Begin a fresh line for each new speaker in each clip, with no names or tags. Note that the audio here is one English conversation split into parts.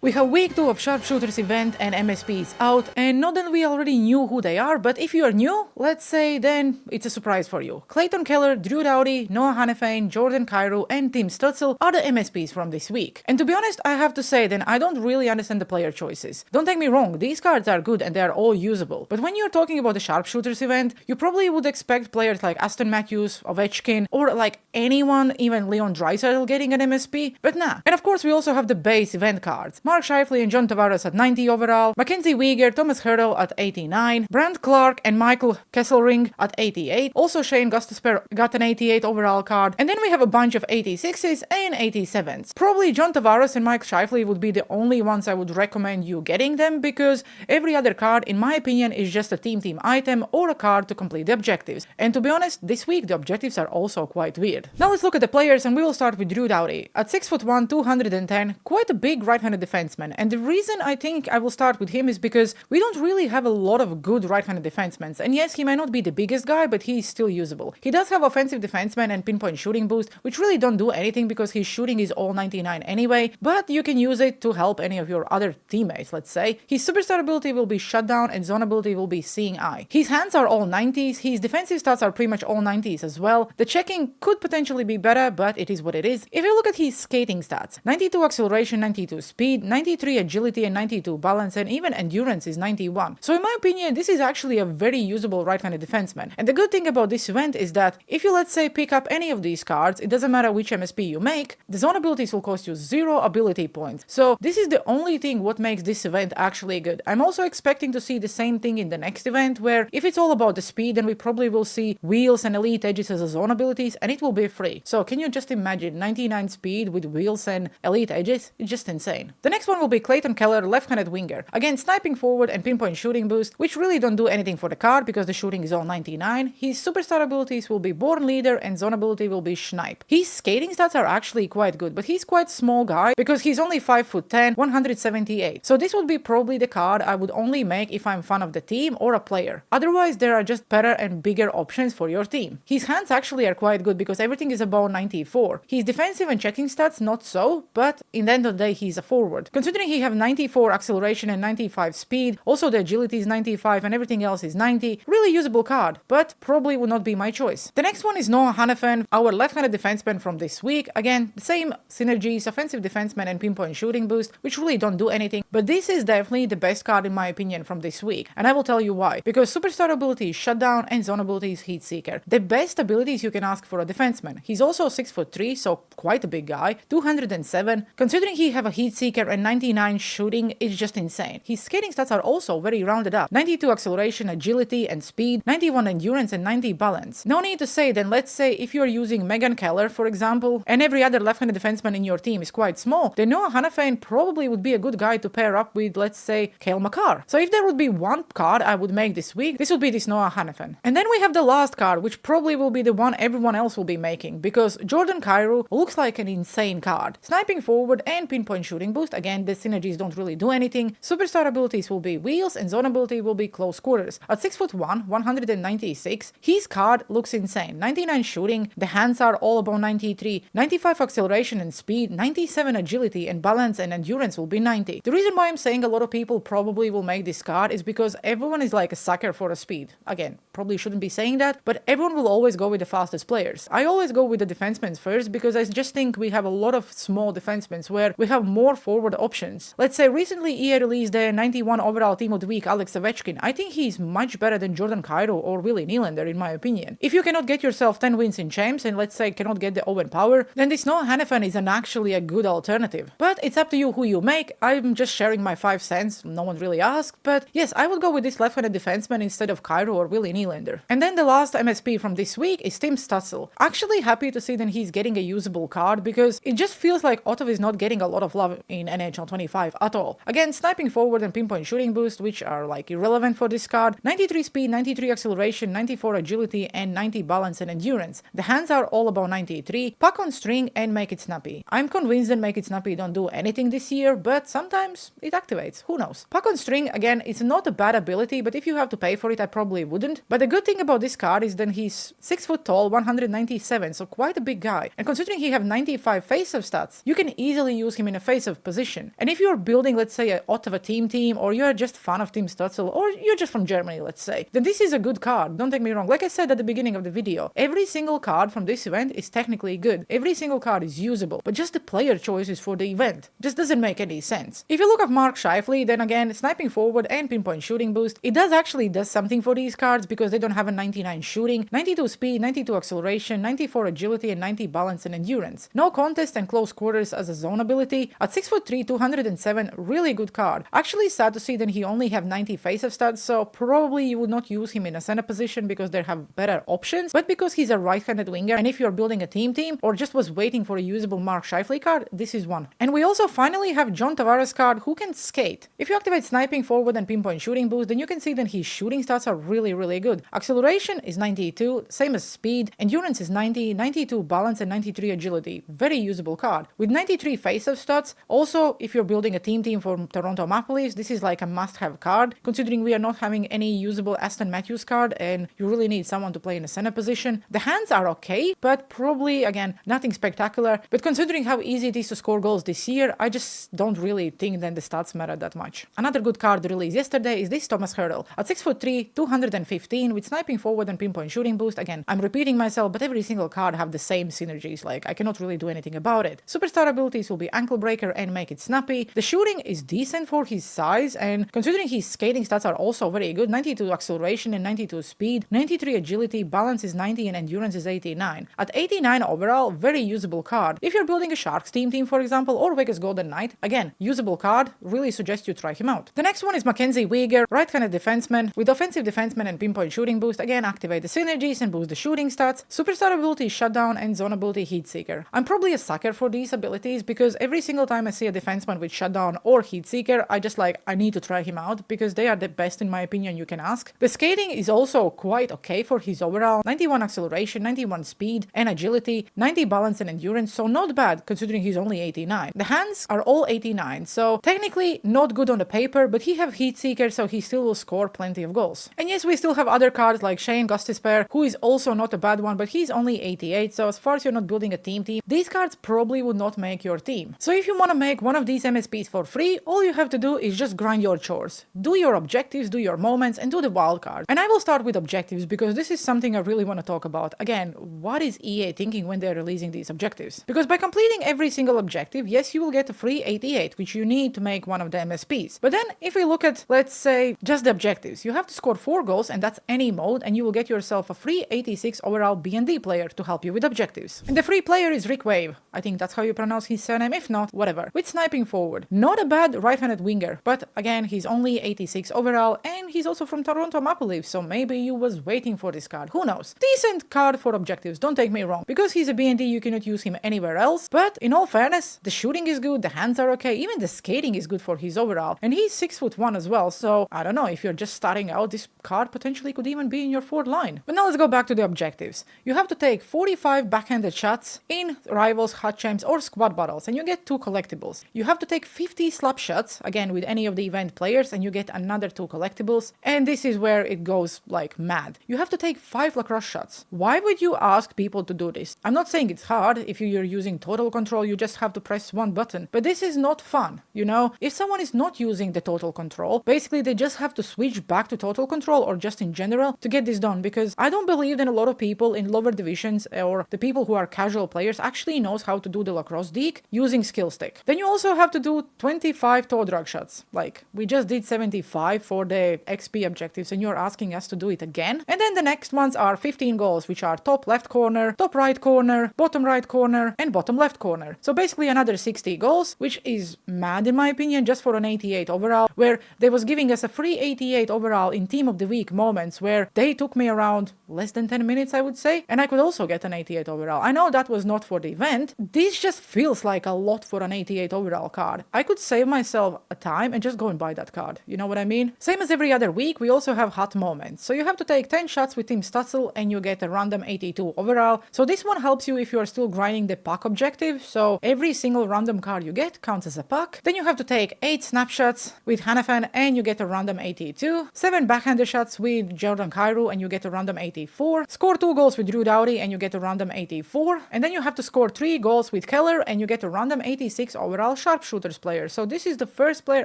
We have week 2 of SharpShooters event and MSP is out, and not that we already knew who they are, but if you are new, let's say, then it's a surprise for you. Clayton Keller, Drew Doughty, Noah Hannafin, Jordan Kyrou, and Tim Stutzel are the MSPs from this week. And to be honest, I have to say then I don't really understand the player choices. Don't take me wrong, these cards are good and they are all usable, but when you're talking about the SharpShooters event, you probably would expect players like Aston Matthews, Ovechkin, or like anyone, even Leon Draisaitl getting an MSP, but nah. And of course we also have the base event cards. Mark Scheifele and John Tavares at 90 overall, Mackenzie Weegar, Thomas Hertl at 89, Brant Clark and Michael Kesselring at 88, also Shane Gostisbehere got an 88 overall card, and then we have a bunch of 86s and 87s. Probably John Tavares and Mike Scheifele would be the only ones I would recommend you getting them, because every other card, in my opinion, is just a team item or a card to complete the objectives. And to be honest, this week the objectives are also quite weird. Now let's look at the players, and we will start with Drew Doughty. At 6'1", 210, quite a big right-handed defenseman. And the reason I think I will start with him is because we don't really have a lot of good right-handed defensemen. And yes, he might not be the biggest guy, but he is still usable. He does have offensive defenseman and pinpoint shooting boost, which really don't do anything because his shooting is all 99 anyway, but you can use it to help any of your other teammates, let's say. His superstar ability will be shutdown and zone ability will be seeing eye. His hands are all 90s, his defensive stats are pretty much all 90s as well. The checking could potentially be better, but it is what it is. If you look at his skating stats, 92 acceleration, 92 speed, 93 agility and 92 balance, and even endurance is 91. So in my opinion, this is actually a very usable right-handed defenseman. And the good thing about this event is that if you, let's say, pick up any of these cards, it doesn't matter which MSP you make, the zone abilities will cost you 0 ability points. So this is the only thing what makes this event actually good. I'm also expecting to see the same thing in the next event, where if it's all about the speed, then we probably will see wheels and elite edges as a zone abilities, and it will be free. So can you just imagine 99 speed with wheels and elite edges? It's just insane. The next one will be Clayton Keller, left-handed winger. Again, sniping forward and pinpoint shooting boost, which really don't do anything for the card because the shooting is all 99. His superstar abilities will be born leader and zone ability will be snipe. His skating stats are actually quite good, but he's quite small guy because he's only 5'10", 178. So this would be probably the card I would only make if I'm fan of the team or a player. Otherwise, there are just better and bigger options for your team. His hands actually are quite good because everything is above 94. His defensive and checking stats not so, but in the end of the day, he's a forward. Considering he have 94 acceleration and 95 speed, also the agility is 95 and everything else is 90, really usable card, but probably would not be my choice. The next one is Noah Hannafin, our left-handed defenseman from this week. Again, the same synergies, offensive defenseman and pinpoint shooting boost, which really don't do anything, but this is definitely the best card in my opinion from this week, and I will tell you why. Because superstar ability is shutdown and zone ability is heat seeker. The best abilities you can ask for a defenseman. He's also 6'3", so quite a big guy, 207. Considering he have a heat seeker and 99 shooting, it's just insane. His skating stats are also very rounded up. 92 acceleration, agility and speed, 91 endurance and 90 balance. No need to say then, let's say if you're using Megan Keller for example, and every other left-handed defenseman in your team is quite small, then Noah Hannafin probably would be a good guy to pair up with, let's say, Cale Makar. So if there would be one card I would make this week, this would be this Noah Hannafin. And then we have the last card, which probably will be the one everyone else will be making, because Jordan Kyrou looks like an insane card. Sniping forward and pinpoint shooting boost, again the synergies don't really do anything. Superstar abilities will be wheels and zone ability will be close quarters. At 6'1", 196, his card looks insane. 99 shooting, the hands are all above 93, 95 acceleration and speed, 97 agility and balance and endurance will be 90. The reason why I'm saying a lot of people probably will make this card is because everyone is like a sucker for a speed. Again, probably shouldn't be saying that, but everyone will always go with the fastest players. I always go with the defensemen first because I just think we have a lot of small defensemen where we have more forward options. Let's say recently EA released their 91 overall team of the week Alex Ovechkin. I think he's much better than Jordan Kyrou or Willie Nylander in my opinion. If you cannot get yourself 10 wins in champs and let's say cannot get the Owen Power, then this Noah Hannafin is actually a good alternative. But it's up to you who you make. I'm just sharing my 5 cents, no one really asked, but yes, I would go with this left-handed defenseman instead of Kyrou or Willie Nylander. And then the last MSP from this week is Tim Stutzel. Actually happy to see that he's getting a usable card because it just feels like Ottawa is not getting a lot of love in NHL 25 at all. Again, sniping forward and pinpoint shooting boost, which are like irrelevant for this card, 93 speed, 93 acceleration, 94 agility and 90 balance and endurance. The hands are all about 93, puck on string and make it snappy. I'm convinced that make it snappy don't do anything this year, but sometimes it activates, who knows. Puck on string, again, it's not a bad ability, but if you have to pay for it, I probably wouldn't. But the good thing about this card is that he's 6 foot tall, 197, so quite a big guy. And considering he have 95 face-off stats, you can easily use him in a face-off position. acceleration. And if you're building, let's say, a Ottawa team, or you're just fan of Team Stutzel, or you're just from Germany, let's say, then this is a good card. Don't take me wrong. Like I said at the beginning of the video, every single card from this event is technically good. Every single card is usable, but just the player choices for the event just doesn't make any sense. If you look at Mark Scheifele, then again, sniping forward and pinpoint shooting boost, it actually does something for these cards because they don't have a 99 shooting, 92 speed, 92 acceleration, 94 agility, and 90 balance and endurance. No contest and close quarters as a zone ability. At 6'3", 207, really good card. Actually sad to see that he only have 90 face-off stats, so probably you would not use him in a center position because they have better options, but because he's a right-handed winger, and if you're building a team or just was waiting for a usable Mark Scheifele card, this is one. And we also finally have John Tavares card who can skate. If you activate sniping forward and pinpoint shooting boost, then you can see that his shooting stats are really good. Acceleration is 92, same as speed, endurance is 90, 92 balance, and 93 agility. Very usable card. With 93 face-off stats, also if you're building a team for Toronto Maple Leafs, this is like a must-have card, considering we are not having any usable Aston Matthews card and you really need someone to play in a center position. The hands are okay, but probably, again, nothing spectacular. But considering how easy it is to score goals this year, I just don't really think that the stats matter that much. Another good card released yesterday is this Thomas Hertl. At 6'3", 215, with sniping forward and pinpoint shooting boost. Again, I'm repeating myself, but every single card have the same synergies, like I cannot really do anything about it. Superstar abilities will be ankle breaker and make it snappy. The shooting is decent for his size, and considering his skating stats are also very good, 92 acceleration and 92 speed, 93 agility, balance is 90, and endurance is 89. At 89 overall, very usable card. If you're building a Sharks team, for example, or Vegas Golden Knight, again, usable card, really suggest you try him out. The next one is Mackenzie Weegar, right-handed defenseman. With offensive defenseman and pinpoint shooting boost, again, activate the synergies and boost the shooting stats. Superstar ability shutdown and zone ability heat seeker. I'm probably a sucker for these abilities because every single time I see a defenseman with shutdown or heat seeker, I need to try him out because they are the best in my opinion you can ask. The skating is also quite okay for his overall, 91 acceleration, 91 speed and agility, 90 balance and endurance, so not bad considering he's only 89. The hands are all 89, so technically not good on the paper, but he have heat seeker, so he still will score plenty of goals. And yes, we still have other cards like Shane Gostisbehere, who is also not a bad one, but he's only 88, so as far as you're not building a team, these cards probably would not make your team. So if you want to make one of these MSPs for free, all you have to do is just grind your chores. Do your objectives, do your moments, and do the wildcard. And I will start with objectives because this is something I really want to talk about. Again, what is EA thinking when they're releasing these objectives? Because by completing every single objective, yes, you will get a free 88, which you need to make one of the MSPs. But then if we look at, let's say, just the objectives, you have to score 4 goals, and that's any mode, and you will get yourself a free 86 overall B&D player to help you with objectives. And the free player is Rick Wave. I think that's how you pronounce his surname. If not, whatever. With sniping forward. Not a bad right-handed winger, but again, he's only 86 overall, and he's also from Toronto Maple Leafs, so maybe you was waiting for this card. Who knows? Decent card for objectives, don't take me wrong. Because he's a B&D, you cannot use him anywhere else, but in all fairness, the shooting is good, the hands are okay, even the skating is good for his overall, and he's 6'1" as well, so I don't know, if you're just starting out, this card potentially could even be in your fourth line. But now let's go back to the objectives. You have to take 45 backhanded shots in Rivals, Hot Champs, or Squad Battles, and you get 2 collectibles. You have to take 50 slap shots, again with any of the event players, and you get another 2 collectibles, and this is where it goes like mad. You have to take 5 lacrosse shots. Why would you ask people to do this? I'm not saying it's hard. If you're using total control, you just have to press one button, but this is not fun, you know? If someone is not using the total control, basically they just have to switch back to total control or just in general to get this done, because I don't believe that a lot of people in lower divisions or the people who are casual players actually knows how to do the lacrosse deke using skill stick. Then you also have to do 25 toe drag shots. Like, we just did 75 for the XP objectives and you're asking us to do it again? And then the next ones are 15 goals, which are top left corner, top right corner, bottom right corner, and bottom left corner. So basically another 60 goals, which is mad in my opinion, just for an 88 overall, where they was giving us a free 88 overall in Team of the Week moments, where they took me around less than 10 minutes, I would say, and I could also get an 88 overall. I know that was not for the event. This just feels like a lot for an 88 overall card. I could save myself a time and just go and buy that card. You know what I mean? Same as every other week, we also have hot moments. So you have to take 10 shots with Team Stutzel and you get a random 82 overall. So this one helps you if you are still grinding the puck objective. So every single random card you get counts as a puck. Then you have to take 8 snapshots with Hanifan and you get a random 82. 7 backhander shots with Jordan Kyrou and you get a random 84. Score 2 goals with Drew Doughty and you get a random 84. And then you have to score 3 goals with Keller and you get a random 86 overall SharpShooters player. So this is the first player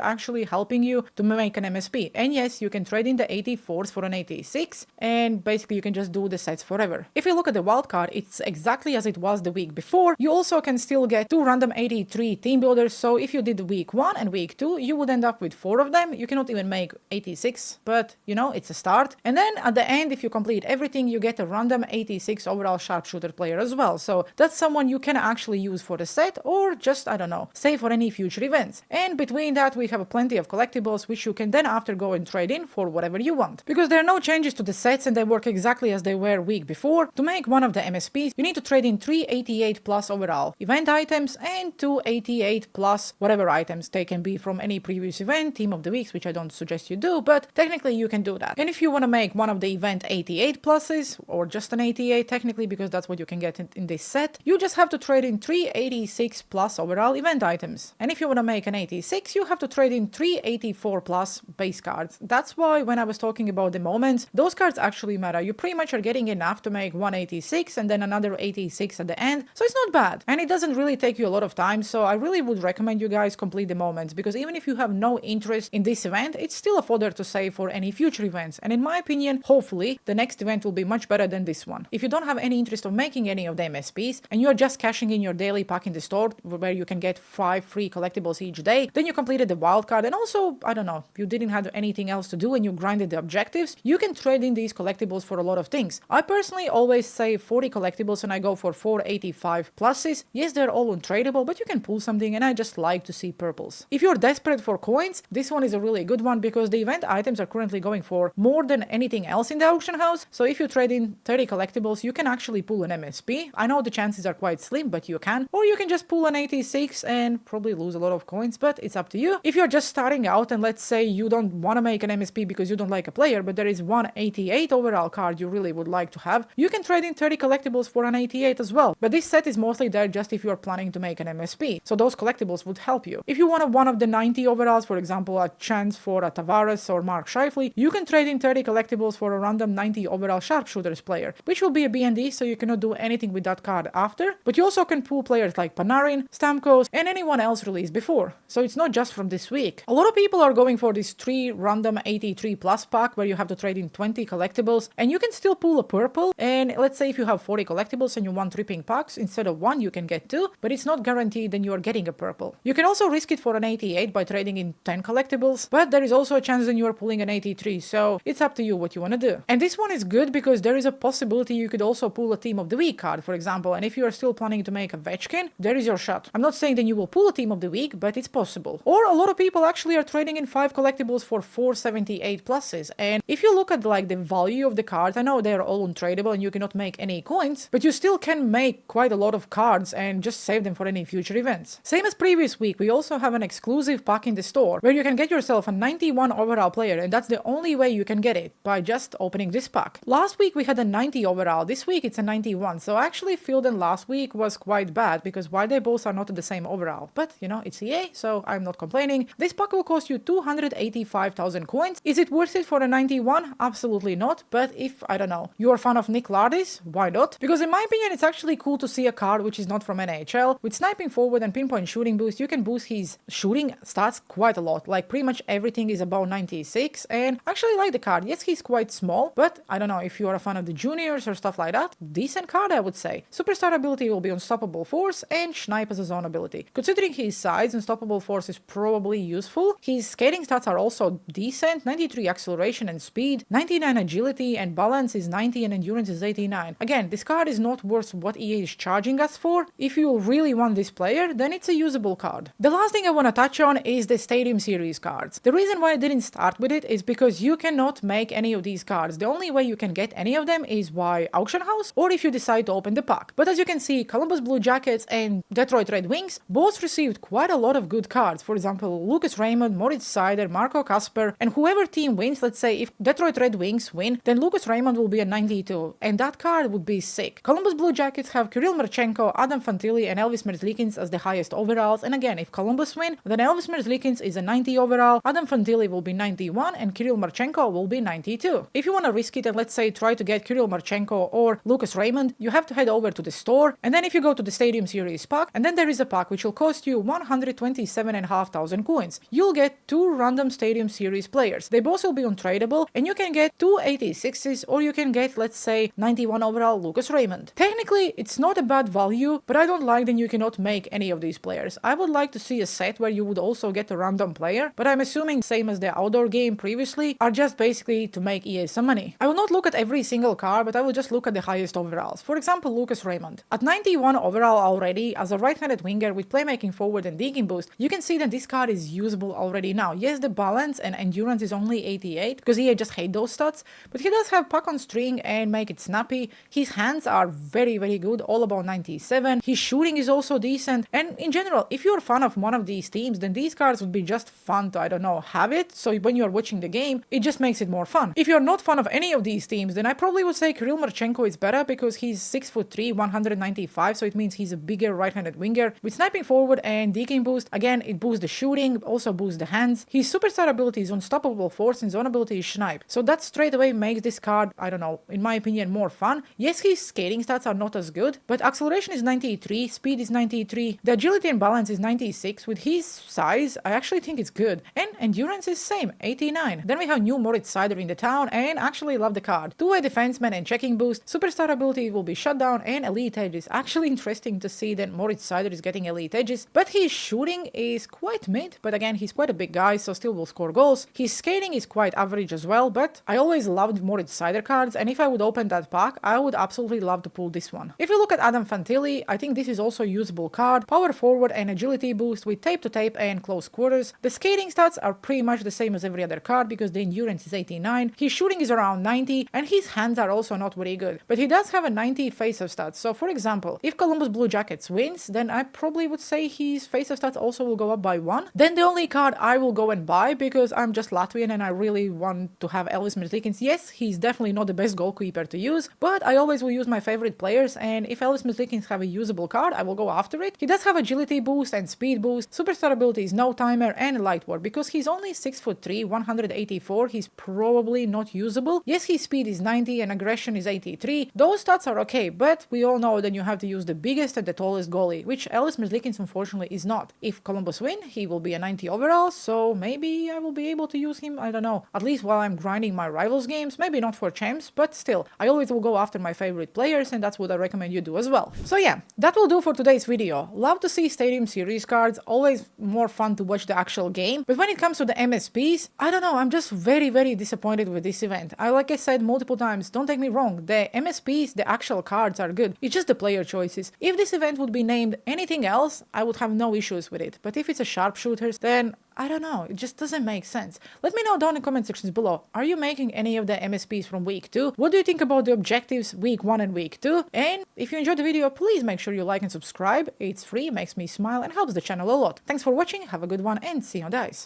actually helping you to make an MSP. And yes, you can trade in the 84s for an 86, and basically you can just do the sets forever. If you look at the wildcard, it's exactly as it was the week before. You also can still get 2 random 83 team builders. So if you did week 1 and week 2, you would end up with 4 of them. You cannot even make 86, but you know, it's a start. And then at the end, if you complete everything, you get a random 86 overall sharpshooter player as well. So that's someone you can actually use for the set, or just, I don't know, save for any future events. And between that, we have plenty of collectibles, which you can then after go and trade in for whatever you want. Because there are no changes to the sets and they work exactly as they were week before. To make one of the MSPs, you need to trade in 3 88 plus overall event items and 2 88 plus whatever items they can be from any previous event, team of the weeks, which I don't suggest you do, but technically you can do that. And if you want to make one of the event 88 pluses, or just an 88 technically, because that's what you can get in this set, you just have to trade in 3 86 plus overall event items. And if you want to make an 86, you have to trade in 3 84 plus base cards. That's why when I was talking about the moments, those cards actually matter. You pretty much are getting enough to make 186 and then another 86 at the end, so it's not bad. And it doesn't really take you a lot of time, so I really would recommend you guys complete the moments, because even if you have no interest in this event, it's still a fodder to save for any future events. And in my opinion, hopefully, the next event will be much better than this one. If you don't have any interest of making any of the MSPs, and you're just cashing in your daily pack in the store, where you can get 5 free collectibles each day, then you completed the wildcard, and also, I don't know, you didn't have anything else to do and you grinded the objectives, you can trade in these collectibles for a lot of things. I personally always save 40 collectibles and I go for 485 pluses. Yes, they're all untradeable, but you can pull something, and I just like to see purples. If you're desperate for coins, this one is a really good one, because the event items are currently going for more than anything else in the auction house. So if you trade in 30 collectibles, you can actually pull an MSP. I know the chances are quite slim, but you can. Or you can just pull an 86 and probably lose a lot of coins, but it's up to you. If you're just starting out and let's say you don't want to make an MSP because you don't like a player, but there is one 88 overall card you really would like to have, you can trade in 30 collectibles for an 88 as well. But this set is mostly there just if you're planning to make an MSP. So those collectibles would help you. If you want one of the 90 overalls, for example, a chance for a Tavares or Mark Scheifele, you can trade in 30 collectibles for a random 90 overall sharpshooters player, which will be a BND, so you cannot do anything with that card after. But you also can pull players like Panarin, Stamkos, and anyone else released before. So it's not just from this week. A lot of people are going for this 3 random 83 plus pack where you have to trade in 20 collectibles, and you can still pull a purple. And let's say if you have 40 collectibles and you want tripping packs, instead of 1 you can get 2, but it's not guaranteed then you are getting a purple. You can also risk it for an 88 by trading in 10 collectibles, but there is also a chance that you are pulling an 83, so it's up to you what you want to do. And this one is good because there is a possibility you could also pull a team of the week card, for example, and if you are still planning to make a Ovechkin, there is your shot. I'm not saying that you will pull a team of the week, but it's possible. Or a lot of people actually are trading in 5 collectibles for 478 pluses, and if you look at like the value of the cards, I know they're all untradeable and you cannot make any coins, but you still can make quite a lot of cards and just save them for any future events. Same as previous week, we also have an exclusive pack in the store where you can get yourself a 91 overall player, and that's the only way you can get it, by just opening this pack. Last week we had a 90 overall, this week it's a 91, so I actually feel that last week was quite bad, because while they both are not the same overall, but you know, it's EA, so I'm not complaining. This pack will cost you 285,000 coins. Is it worth it for a 91? Absolutely not, but if, I don't know, you're a fan of Nick Lardis, why not? Because in my opinion, it's actually cool to see a card which is not from NHL. With sniping forward and pinpoint shooting boost, you can boost his shooting stats quite a lot, like pretty much everything is about 96, and I actually like the card. Yes, he's quite small, but I don't know, if you're a fan of the juniors or stuff like that, decent card I would say. Superstar ability will be Unstoppable Force, and Snipe as a zone ability. Considering his size, Unstoppable Force is probably useful. His skating stats are also decent, 93 acceleration and speed, 99 agility, and balance is 90 and endurance is 89. Again, this card is not worth what EA is charging us for. If you really want this player, then it's a usable card. The last thing I want to touch on is the Stadium Series cards. The reason why I didn't start with it is because you cannot make any of these cards. The only way you can get any of them is by auction house, or if you decide to open the pack. But as you can see, Columbus Blue Jackets and Detroit Red Wings both received quite a lot of good cards. For example, Lucas Raymond, Moritz Seider, Marco Kasper, and whoever team wins, let's say if Detroit Red Wings win, then Lucas Raymond will be a 92, and that card would be sick. Columbus Blue Jackets have Kirill Marchenko, Adam Fantilli, and Elvis Merzlikins as the highest overalls, and again, if Columbus win, then Elvis Merzlikins is a 90 overall, Adam Fantilli will be 91, and Kirill Marchenko will be 92. If you want to risk it and let's say try to get Kirill Marchenko or Lucas Raymond, you have to head over to the store, and then if you go to the Stadium Series pack, and then there is a pack which will cost you you 127,500 coins. You'll get 2 random Stadium Series players. They both will be untradeable, and you can get 2 86s, or you can get, let's say, 91 overall Lucas Raymond. Technically, it's not a bad value, but I don't like that you cannot make any of these players. I would like to see a set where you would also get a random player, but I'm assuming same as the outdoor game previously, are just basically to make EA some money. I will not look at every single card, but I will just look at the highest overalls. For example, Lucas Raymond. At 91 overall already, as a right-handed winger with playmaking forward and digging boost, you can see that this card is usable already now. Yes, the balance and endurance is only 88, because EA just hate those stats, but he does have puck on string and make it snappy. His hands are very, very good, all about 97. His shooting is also decent, and in general, if you're a fan of one of these teams, then these cards would be just fun to, I don't know, have it, so when you're watching the game, it just makes it more fun. If you're not fan of any of these teams, then I probably would say Kirill Marchenko is better, because he's 6'3", 195, so it means he's a bigger right-handed winger. With sniping forward and digging boost, again, it boosts the shooting, also boosts the hands. His superstar ability is Unstoppable Force, and zone ability is Snipe. So that straight away makes this card, I don't know, in my opinion, more fun. Yes, his skating stats are not as good, but acceleration is 93, speed is 93, the agility and balance is 96. With his size, I actually think it's good. And endurance is same, 89. Then we have new Moritz Seider in the town, and actually love the card. Two-way defenseman and checking boost, superstar ability will be shut down, and elite edge. Is actually interesting to see that Moritz Seider is getting elite edges, but his shooting is quite mid, but again, he's quite a big guy, so still will score goals. His skating is quite average as well, but I always loved Moritz Seider cards, and if I would open that pack, I would absolutely love to pull this one. If you look at Adam Fantilli, I think this is also a usable card. Power forward and agility boost with tape to tape and close quarters. The skating stats are pretty much the same as every other card, because the endurance is 89, his shooting is around 90, and his hands are also not very good. But he does have a 90 face-off stats, so for example, if Columbus Blue Jackets wins, then I probably would say his face-off stats also will go up by 1. Then the only card I will go and buy, because I'm just Latvian and I really want to have Elvis Merzlikins. Yes, he's definitely not the best goalkeeper to use, but I always will use my favorite players, and if Elvis Merzlikins have a usable card, I will go after it. He does have agility boost and speed boost, superstar ability is no timer, and light work. Because he's only 6'3", 184, he's probably not usable. Yes, his speed is 90 and aggression is 83. Those stats are okay, but we all know that you have to use the biggest and the tallest goalie, which Elvis Merzlikins unfortunately is not. If Columbus win, he will be a 90 overall, so maybe I will be able to use him, I don't know, at least while I'm grinding my rivals games, maybe not for champs, but still, I always will go after my favorite players, and that's what I recommend you do as well. So yeah, that will do for today's video. Love to see Stadium Series cards, always more fun to watch the actual game, but when it comes to the MSPs, I don't know, I'm just very, very disappointed with this event. Like I said multiple times, don't take me wrong, the MSPs, the actual cards are good, it's just the player choices. If this event would be named anything else, I would have no issues with it, but if it's a SharpShooters, then I don't know, it just doesn't make sense. Let me know down in the comment sections below, are you making any of the MSPs from week 2? What do you think about the objectives week 1 and week 2? And if you enjoyed the video, please make sure you like and subscribe. It's free, makes me smile and helps the channel a lot. Thanks for watching, have a good one, and see you on dice.